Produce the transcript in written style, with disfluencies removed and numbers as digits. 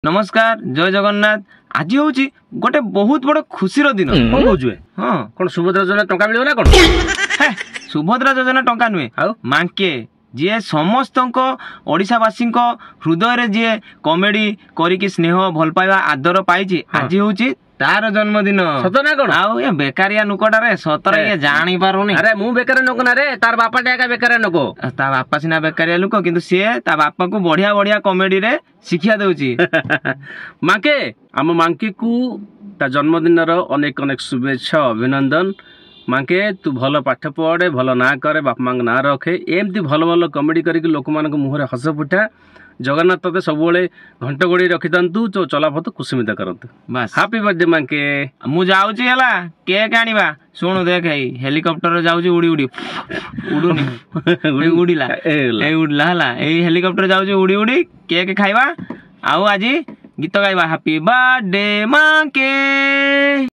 नमस्कार जय जगन्नाथ। आज हूँ गोटे बहुत बड़ खुशी दिन। कौन कौचु हाँ कौन सुभद्रा योजना टंका मिल ना कौन सुभद्रा योजना टंका नुहे मांके जी समस्त ओडिशावासी हृदय जी कमेडी करिकी स्नेह भल पाइबा आदर पाई आज हूँ तार जन्मदिन। सत ना कौन आउ ये बेकारिया नुकटारे सतरे ये जानी पारुनी। अरे मु बेकार नुक ना रे तार बापा टा बेकार नुक ता बापा सिना बेकारिया लुक किंतु सी ता बापा को बढ़िया बढ़िया कमेडी रे शिक्षा दउची। मांके आम मांकी को ता जन्मदिन अनेक अनेक शुभेच्छा अभिनंदन। मांके तू भल पाठ पढ़े भल ना करे बापा मांग ना रखे एमती भल भल कमेडी करके लोक मान मुहर हस फुटा जगन्नाथ ते सब घंट गोड़ी रखी था तो चलापथ कुसुमित करतु बस हैप्पी बर्थडे मांके। मु जाउची हला केक आनिबा सुनु देख हेलिकॉप्टर जाउची उड़ी उड़ी उडुनी उड़ीला ए उड़ला हला ए हेलिकॉप्टर जाउची उड़ी उड़ी केक खाइबा आउ आज गीत गाइबा हैप्पी बर्थडे मांके।